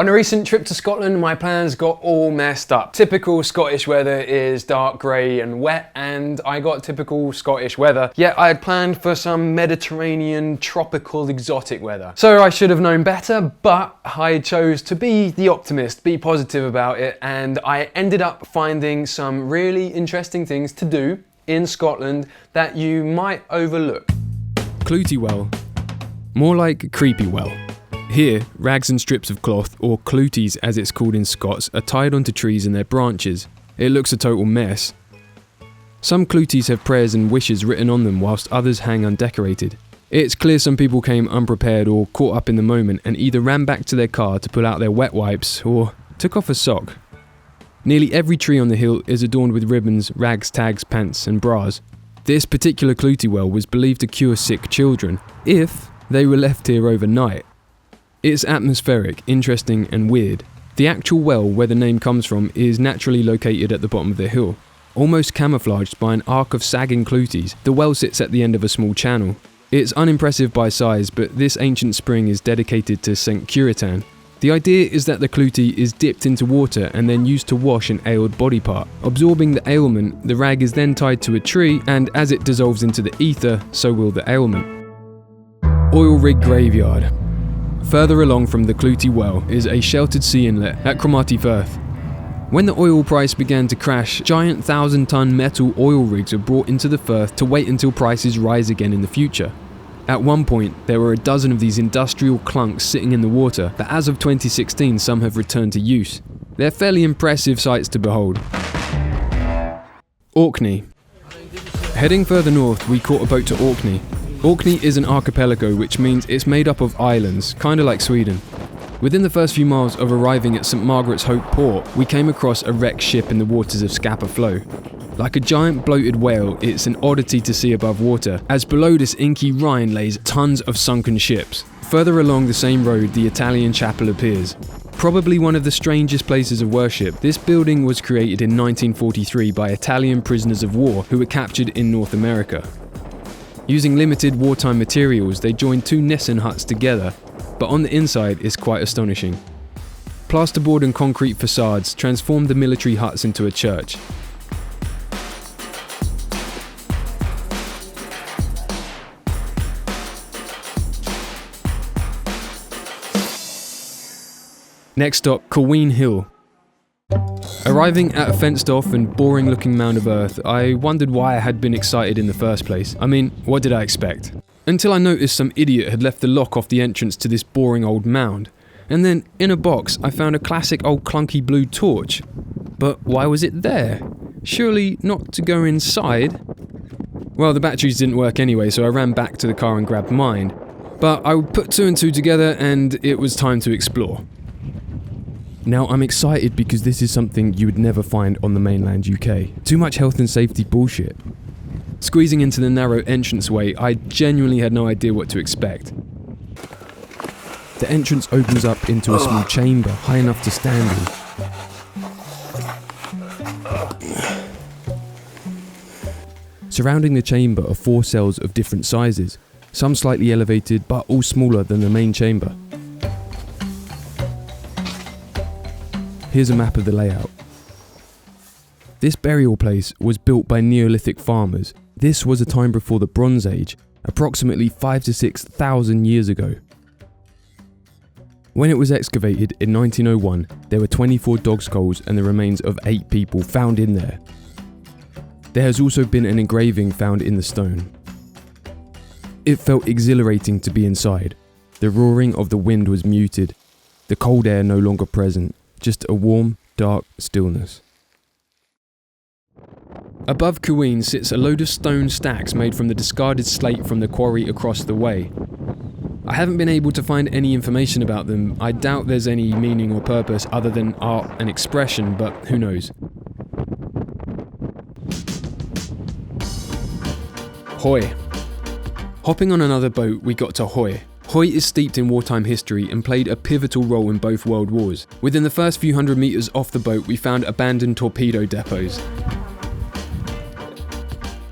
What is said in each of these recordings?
On a recent trip to Scotland, my plans got all messed up. Typical Scottish weather is dark grey and wet, and I got typical Scottish weather, yet I had planned for some Mediterranean, tropical, exotic weather. So I should have known better, but I chose to be the optimist, be positive about it, and I ended up finding some really interesting things to do in Scotland that you might overlook. Clootie Well. More like creepy well. Here, rags and strips of cloth, or clooties as it's called in Scots, are tied onto trees and their branches. It looks a total mess. Some clooties have prayers and wishes written on them whilst others hang undecorated. It's clear some people came unprepared or caught up in the moment and either ran back to their car to pull out their wet wipes or took off a sock. Nearly every tree on the hill is adorned with ribbons, rags, tags, pants and bras. This particular clootie well was believed to cure sick children, if they were left here overnight. It's atmospheric, interesting and weird. The actual well, where the name comes from, is naturally located at the bottom of the hill. Almost camouflaged by an arc of sagging clooties, the well sits at the end of a small channel. It's unimpressive by size, but this ancient spring is dedicated to St. Curitan. The idea is that the clootie is dipped into water and then used to wash an ailed body part. Absorbing the ailment, the rag is then tied to a tree, and as it dissolves into the ether, so will the ailment. Oil rig graveyard. Further along from the Clootie Well is a sheltered sea inlet at Cromarty Firth. When the oil price began to crash, giant 1,000-ton metal oil rigs were brought into the Firth to wait until prices rise again in the future. At one point, there were a dozen of these industrial clunks sitting in the water, but as of 2016 some have returned to use. They're fairly impressive sights to behold. Orkney. Heading further north, we caught a boat to Orkney. Orkney is an archipelago, which means it's made up of islands, kinda like Sweden. Within the first few miles of arriving at St Margaret's Hope Port, we came across a wrecked ship in the waters of Scapa Flow. Like a giant bloated whale, it's an oddity to see above water, as below this inky Rhine lays tons of sunken ships. Further along the same road, the Italian chapel appears. Probably one of the strangest places of worship, this building was created in 1943 by Italian prisoners of war who were captured in North America. Using limited wartime materials, they joined two Nissen huts together, but on the inside is quite astonishing. Plasterboard and concrete facades transformed the military huts into a church. Next stop, Colwyn Hill. Arriving at a fenced-off and boring-looking mound of earth, I wondered why I had been excited in the first place. I mean, what did I expect? Until I noticed some idiot had left the lock off the entrance to this boring old mound. And then, in a box, I found a classic old clunky blue torch. But why was it there? Surely not to go inside? Well, the batteries didn't work anyway, so I ran back to the car and grabbed mine. But I put two and two together and it was time to explore. Now, I'm excited because this is something you would never find on the mainland UK. Too much health and safety bullshit. Squeezing into the narrow entranceway, I genuinely had no idea what to expect. The entrance opens up into a small chamber, high enough to stand in. Surrounding the chamber are 4 cells of different sizes, some slightly elevated but all smaller than the main chamber. Here's a map of the layout. This burial place was built by Neolithic farmers. This was a time before the Bronze Age, approximately 5,000 to 6,000 years ago. When it was excavated in 1901, there were 24 dog skulls and the remains of 8 people found in there. There has also been an engraving found in the stone. It felt exhilarating to be inside. The roaring of the wind was muted, the cold air no longer present. Just a warm, dark stillness. Above Colwyn sits a load of stone stacks made from the discarded slate from the quarry across the way. I haven't been able to find any information about them. I doubt there's any meaning or purpose other than art and expression, but who knows. Hoy. Hopping on another boat, we got to Hoy. Hoy is steeped in wartime history and played a pivotal role in both world wars. Within the first few hundred meters off the boat, we found abandoned torpedo depots.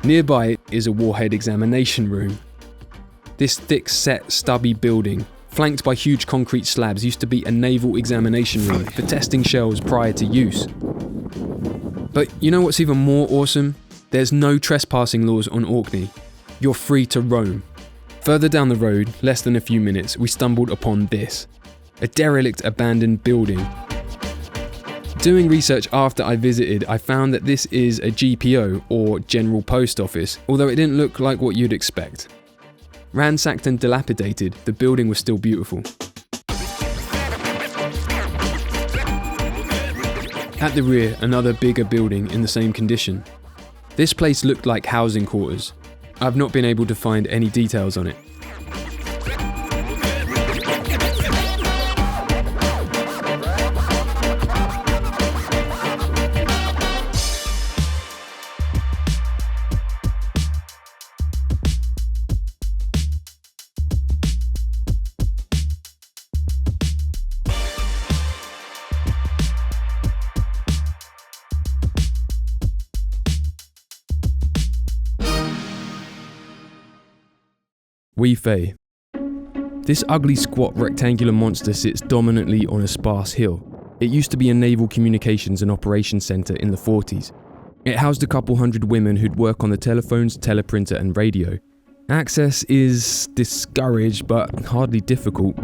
Nearby is a warhead examination room. This thick-set, stubby building, flanked by huge concrete slabs, used to be a naval examination room for testing shells prior to use. But you know what's even more awesome? There's no trespassing laws on Orkney. You're free to roam. Further down the road, less than a few minutes, we stumbled upon this. A derelict abandoned building. Doing research after I visited, I found that this is a GPO, or General Post Office, although it didn't look like what you'd expect. Ransacked and dilapidated, the building was still beautiful. At the rear, another bigger building in the same condition. This place looked like housing quarters. I've not been able to find any details on it. Wee Fay. This ugly squat rectangular monster sits dominantly on a sparse hill. It used to be a naval communications and operations centre in the 40s. It housed a couple hundred women who'd work on the telephones, teleprinter and radio. Access is discouraged but hardly difficult.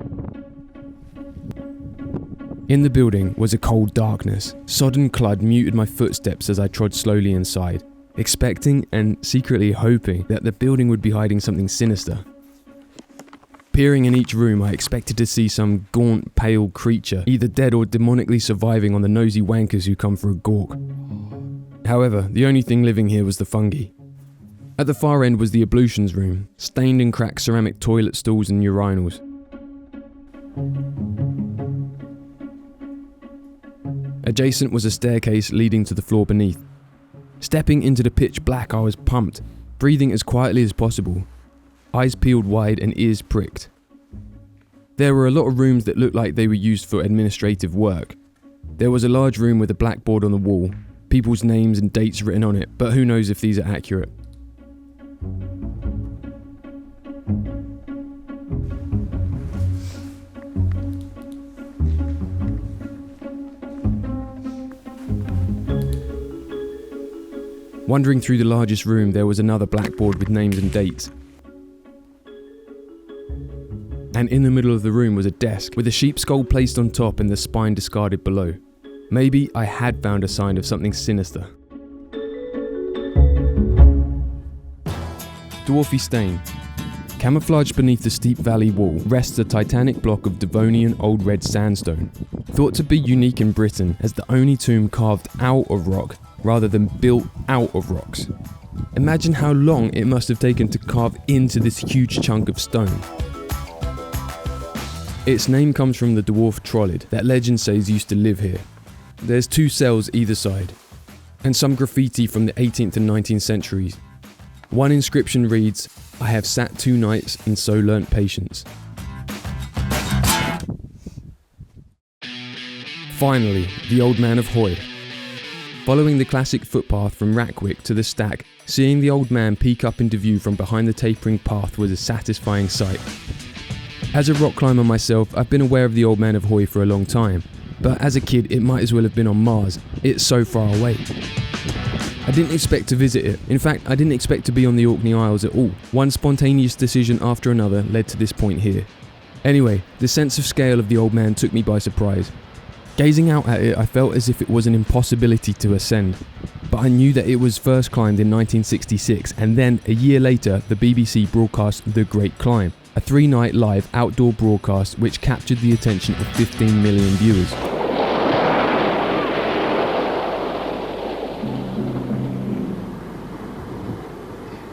In the building was a cold darkness. Sodden clud muted my footsteps as I trod slowly inside, expecting and secretly hoping that the building would be hiding something sinister. Peering in each room, I expected to see some gaunt, pale creature, either dead or demonically surviving on the nosy wankers who come for a gawk. However, the only thing living here was the fungi. At the far end was the ablutions room, stained and cracked ceramic toilet stalls and urinals. Adjacent was a staircase leading to the floor beneath. Stepping into the pitch black, I was pumped, breathing as quietly as possible. Eyes peeled wide and ears pricked. There were a lot of rooms that looked like they were used for administrative work. There was a large room with a blackboard on the wall, people's names and dates written on it, but who knows if these are accurate. Wandering through the largest room, there was another blackboard with names and dates. And in the middle of the room was a desk with a sheep skull placed on top and the spine discarded below. Maybe I had found a sign of something sinister. Dwarfy stain. Camouflaged beneath the steep valley wall rests a titanic block of Devonian old red sandstone, thought to be unique in Britain as the only tomb carved out of rock rather than built out of rocks. Imagine how long it must have taken to carve into this huge chunk of stone. Its name comes from the dwarf trollid that legend says used to live here. There's 2 cells either side, and some graffiti from the 18th and 19th centuries. One inscription reads, "I have sat 2 nights and so learnt patience." Finally, the Old Man of Hoy. Following the classic footpath from Rackwick to the stack, seeing the old man peek up into view from behind the tapering path was a satisfying sight. As a rock climber myself, I've been aware of the Old Man of Hoy for a long time, but as a kid it might as well have been on Mars, it's so far away. I didn't expect to visit it. In fact, I didn't expect to be on the Orkney Isles at all. One spontaneous decision after another led to this point here. Anyway, the sense of scale of the old man took me by surprise. Gazing out at it, I felt as if it was an impossibility to ascend. But I knew that it was first climbed in 1966, and then, a year later, the BBC broadcast The Great Climb, a 3-night live outdoor broadcast which captured the attention of 15 million viewers.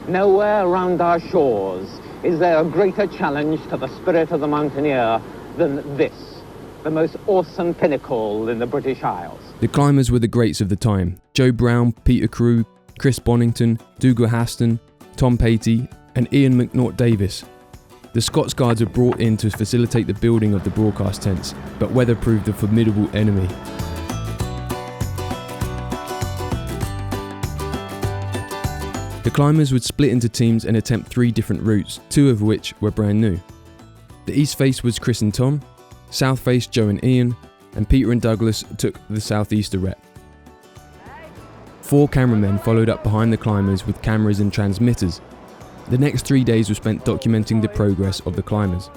Nowhere around our shores is there a greater challenge to the spirit of the mountaineer than this, the most awesome pinnacle in the British Isles. The climbers were the greats of the time: Joe Brown, Peter Crewe, Chris Bonington, Dougal Haston, Tom Patey and Ian McNaught Davis. The Scots Guards were brought in to facilitate the building of the broadcast tents, but weather proved a formidable enemy. The climbers would split into teams and attempt 3 different routes, 2 of which were brand new. The east face was Chris and Tom, south face Joe and Ian, and Peter and Douglas took the southeast rep. 4 cameramen followed up behind the climbers with cameras and transmitters. The next 3 days were spent documenting the progress of the climbers.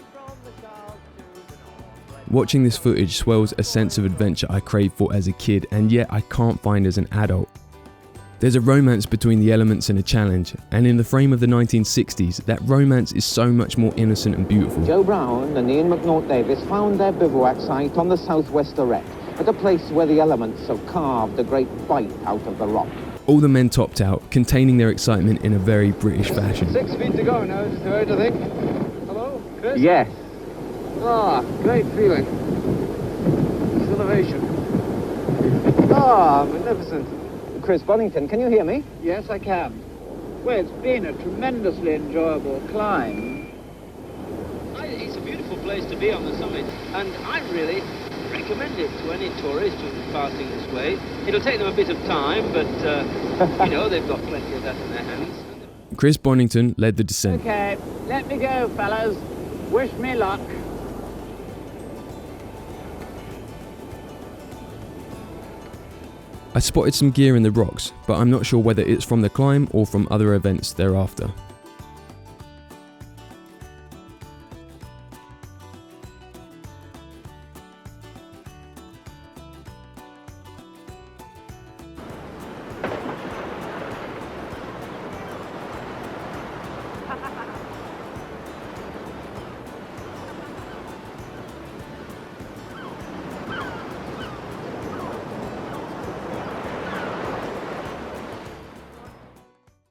Watching this footage swells a sense of adventure I craved for as a kid, and yet I can't find as an adult. There's a romance between the elements and a challenge, and in the frame of the 1960s, that romance is so much more innocent and beautiful. Joe Brown and Ian McNaught Davis found their bivouac site on the southwest arête, at a place where the elements have carved a great bite out of the rock. All the men topped out, containing their excitement in a very British fashion. 6 feet to go now, just about, I think. Hello, Chris? Yes. Ah, great feeling. This elevation. Ah, magnificent. Chris Bonington, can you hear me? Yes, I can. Well, it's been a tremendously enjoyable climb. It's a beautiful place to be on the summit, and I really recommend it to any tourist who's passing this way. It'll take them a bit of time, but, they've got plenty of that in their hands. Chris Bonington led the descent. Okay, let me go, fellas. Wish me luck. I spotted some gear in the rocks, but I'm not sure whether it's from the climb or from other events thereafter.